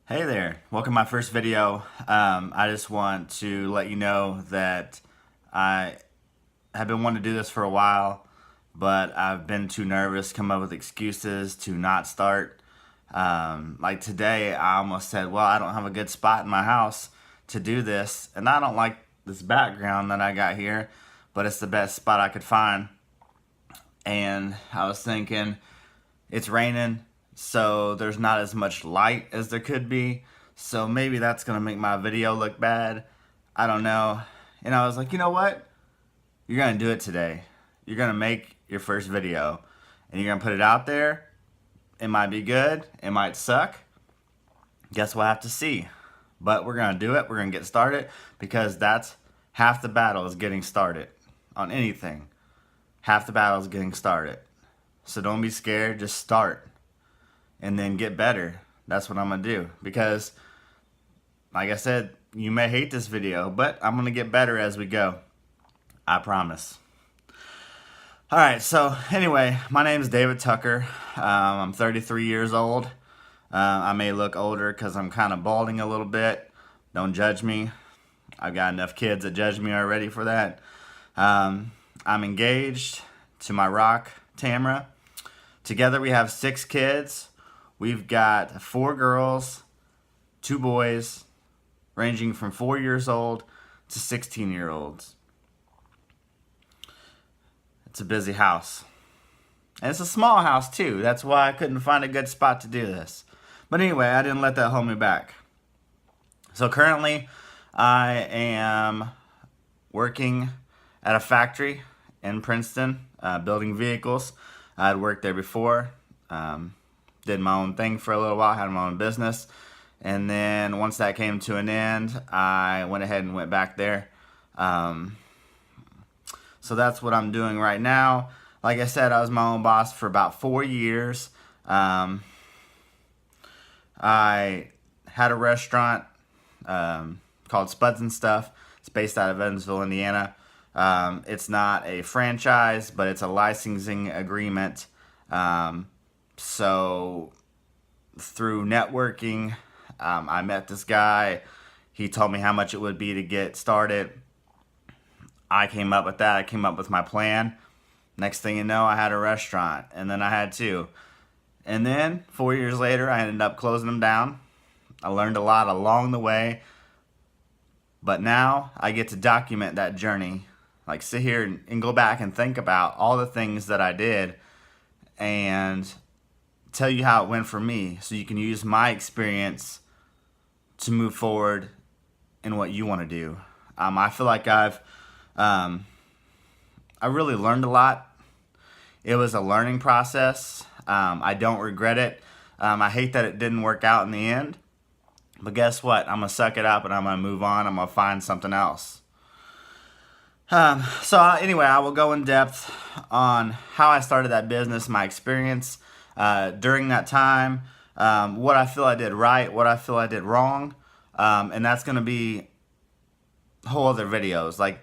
Hey there, welcome to my first video. I just want to let you know that I have been wanting to do this for a while, but I've been too nervous, come up with excuses to not start. Like today, I almost said, well, I don't have a good spot in my house to do this, and I don't like this background that I got here, but it's the best spot I could find. And I was thinking, it's raining, so there's not as much light as there could be. So maybe that's gonna make my video look bad. I don't know. And I was like, you know what? You're gonna do it today. You're gonna make your first video and you're gonna put it out there. It might be good, it might suck. Guess we'll have to see. But we're gonna do it, we're gonna get started because that's half the battle is getting started on anything. Half the battle is getting started. So don't be scared, just start and then get better. That's what I'm gonna do because, like I said, you may hate this video, but I'm gonna get better as we go. I promise. Alright, so anyway, my name is David Tucker. I'm 33 years old. I may look older because I'm kind of balding a little bit. Don't judge me. I've got enough kids that judge me already for that. I'm engaged to my rock, Tamara. Together we have 6 kids. We've got 4 girls, 2 boys, ranging from 4 years old to 16-year-olds. It's a busy house. And it's a small house too. That's why I couldn't find a good spot to do this. But anyway, I didn't let that hold me back. So currently, I am working at a factory in Princeton, building vehicles. I'd worked there before. Did my own thing for a little while, had my own business. And then once that came to an end, I went ahead and went back there. So that's what I'm doing right now. Like I said, I was my own boss for about 4 years. I had a restaurant called Spuds and Stuff. It's based out of Evansville, Indiana. It's not a franchise, but it's a licensing agreement. So through networking, I met this guy. He told me how much it would be to get started. I came up with that. I came up with my plan. Next thing you know, I had a restaurant, and then I had 2. And then 4 years later, I ended up closing them down. I learned a lot along the way, but now I get to document that journey. Like sit here and go back and think about all the things that I did and tell you how it went for me so you can use my experience to move forward in what you want to do. I feel like I really learned a lot. It was a learning process. I don't regret it. I hate that it didn't work out in the end. But guess what? I'm going to suck it up and I'm going to move on. I'm going to find something else. Anyway, I will go in depth on how I started that business, my experience during that time, what I feel I did right, what I feel I did wrong, and that's going to be whole other videos. Like,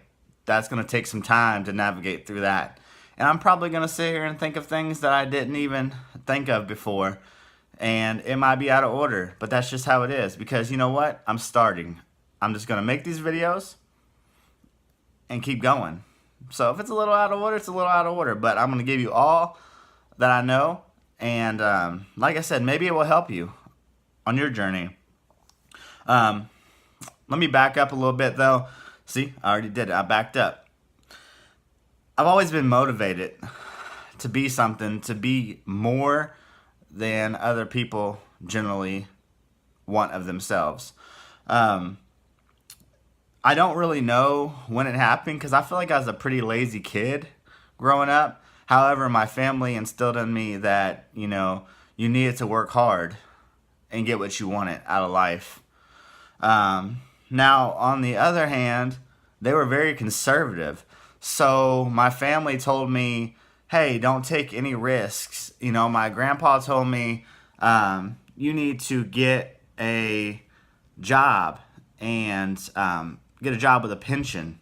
that's going to take some time to navigate through that. And I'm probably going to sit here and think of things that I didn't even think of before, and it might be out of order, but that's just how it is, because you know what? I'm starting. I'm just going to make these videos and keep going. So if it's a little out of order, it's a little out of order, but I'm going to give you all that I know, and like I said, maybe it will help you on your journey. Let me back up a little bit though. See, I already did it. I backed up. I've always been motivated to be something, to be more than other people generally want of themselves. I don't really know when it happened because I feel like I was a pretty lazy kid growing up. However, my family instilled in me that, you know, you needed to work hard and get what you wanted out of life. Now, on the other hand, they were very conservative. So my family told me, hey, don't take any risks. You know, my grandpa told me, you need to get a job and get a job with a pension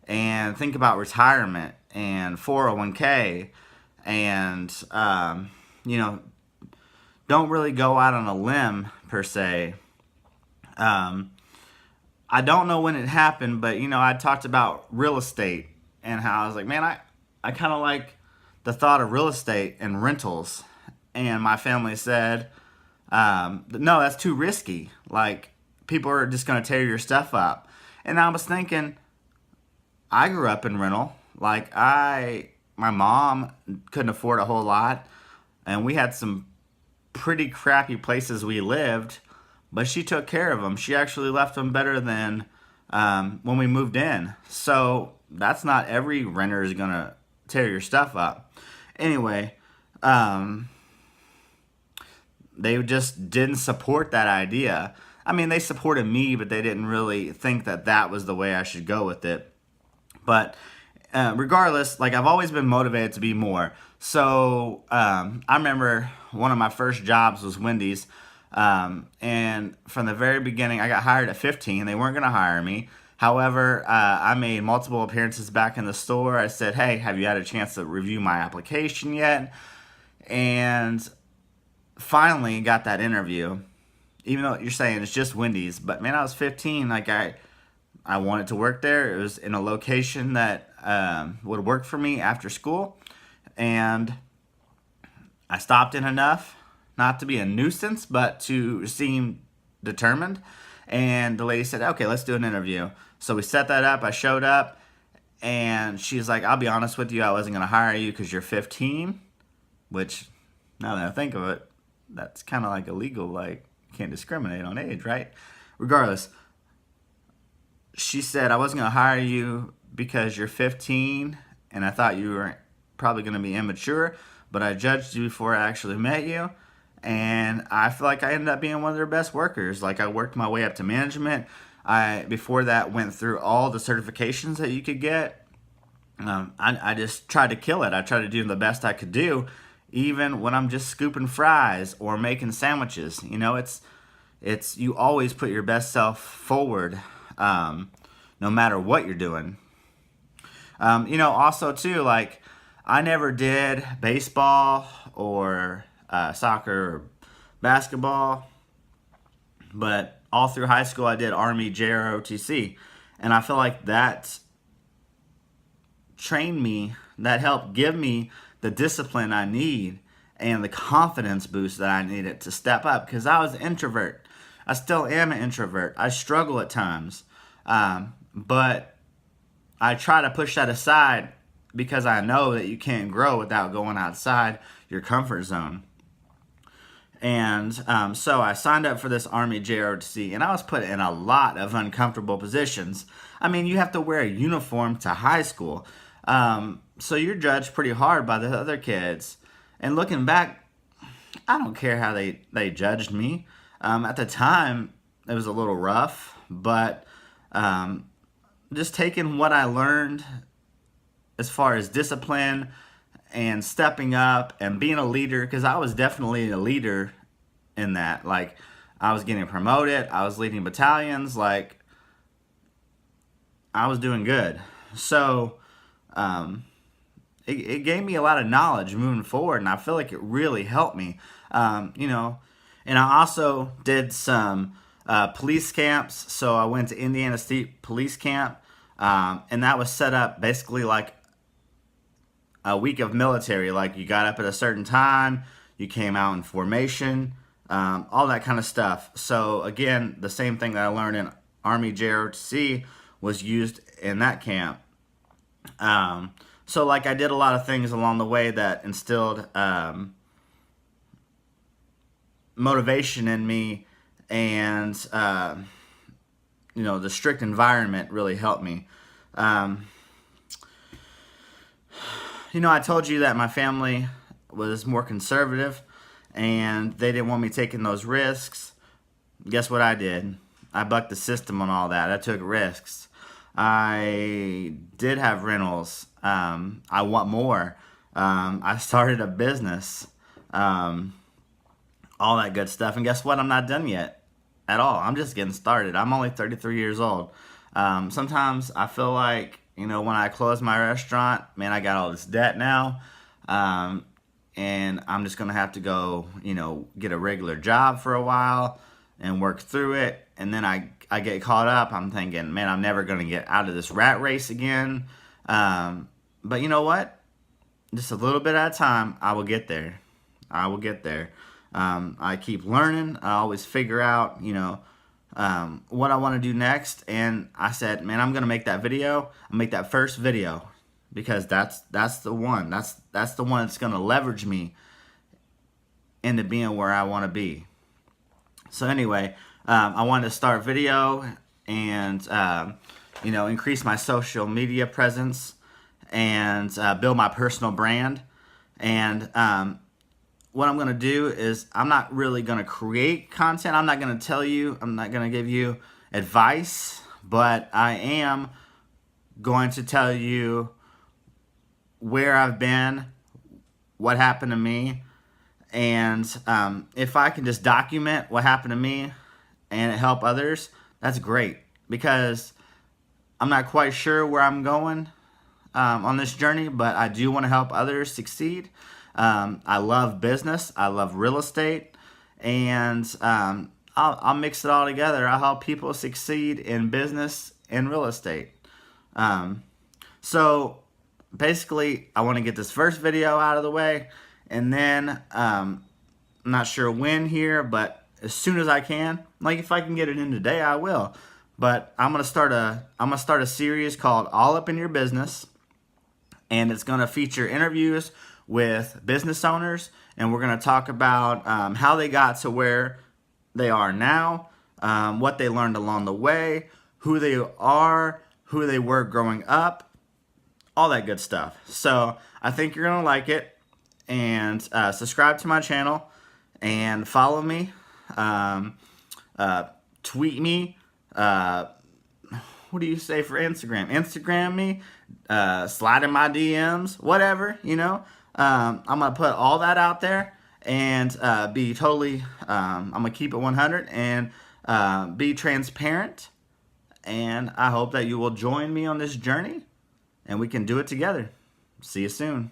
and think about retirement and 401k and, you know, don't really go out on a limb per se. I don't know when it happened, but I talked about real estate and how I was like, man, I kind of like the thought of real estate and rentals. And my family said, no, that's too risky. Like, people are just going to tear your stuff up. And I was thinking, I grew up in rental. Like, my mom couldn't afford a whole lot, and we had some pretty crappy places we lived, but she took care of them. She actually left them better than when we moved in. So that's not every renter is going to tear your stuff up. Anyway, they just didn't support that idea. I mean, they supported me, but they didn't really think that that was the way I should go with it. But regardless, like, I've always been motivated to be more. So I remember one of my first jobs was Wendy's. And from the very beginning, I got hired at 15. They weren't going to hire me. However, I made multiple appearances back in the store. I said, hey, have you had a chance to review my application yet? And finally got that interview. Even though you're saying it's just Wendy's. But man, I was 15. Like, I wanted to work there. It was in a location that would work for me after school. And I stopped in enough not to be a nuisance, but to seem determined. And the lady said, okay, let's do an interview. So we set that up. I showed up. And she's like, I'll be honest with you, I wasn't going to hire you because you're 15. Which, now that I think of it, that's kind of like illegal. Like, you can't discriminate on age, right? Regardless, she said, I wasn't going to hire you because you're 15 and I thought you were probably going to be immature, but I judged you before I actually met you, and I feel like I ended up being one of their best workers. Like, I worked my way up to management. I, before that, went through all the certifications that you could get. I just tried to kill it. I tried to do the best I could do, even when I'm just scooping fries or making sandwiches. It's you always put your best self forward, no matter what you're doing. Also too, like, I never did baseball or soccer or basketball, but all through high school I did Army JROTC, and I feel like that trained me, that helped give me the discipline I need and the confidence boost that I needed to step up, because I was an introvert. I still am an introvert. I struggle at times, but I try to push that aside because I know that you can't grow without going outside your comfort zone. And so I signed up for this Army JROTC, and I was put in a lot of uncomfortable positions. I mean, you have to wear a uniform to high school, so you're judged pretty hard by the other kids. And looking back, I don't care how they judged me. At the time, it was a little rough, but just taking what I learned as far as discipline and stepping up and being a leader, because I was definitely a leader in that. Like, I was getting promoted, I was leading battalions, like, I was doing good. So it gave me a lot of knowledge moving forward, and I feel like it really helped me. And I also did some police camps. So I went to Indiana State Police Camp, and that was set up basically like a week of military. Like, you got up at a certain time, you came out in formation, all that kind of stuff. So again, the same thing that I learned in Army JROTC was used in that camp. So like, I did a lot of things along the way that instilled motivation in me, and the strict environment really helped me. I told you that my family was more conservative and they didn't want me taking those risks. Guess what I did? I bucked the system on all that. I took risks. I did have rentals. I want more. I started a business. All that good stuff. And guess what? I'm not done yet at all. I'm just getting started. I'm only 33 years old. Sometimes I feel like, when I close my restaurant, man, I got all this debt now. and I'm just gonna have to go, get a regular job for a while and work through it. And then I get caught up. I'm thinking, man, I'm never gonna get out of this rat race again. But you know what? Just a little bit at a time, I will get there. I will get there. I keep learning. I always figure out, what I want to do next. And I said, man, I'm gonna make that video. I'll make that first video, because that's the one. That's the one that's gonna leverage me into being where I want to be. So anyway, I wanted to start video and increase my social media presence and build my personal brand. And what I'm going to do is, I'm not really going to create content. I'm not going to tell you, I'm not going to give you advice, but I am going to tell you where I've been, what happened to me, and if I can just document what happened to me and it help others, that's great, because I'm not quite sure where I'm going on this journey, but I do want to help others succeed. I love business. I love real estate, and I'll mix it all together. I'll help people succeed in business and real estate. So basically, I want to get this first video out of the way, and then I'm not sure when here, but as soon as I can, like if I can get it in today, I will. But I'm gonna start a series called All Up in Your Business, and it's gonna feature interviews with business owners, and we're gonna talk about how they got to where they are now, what they learned along the way, who they are, who they were growing up, all that good stuff. So I think you're gonna like it, and subscribe to my channel and follow me, tweet me, what do you say for Instagram? Instagram me, slide in my DMs, whatever, I'm gonna put all that out there and be totally, I'm gonna keep it 100 and be transparent. And I hope that you will join me on this journey, and we can do it together. See you soon.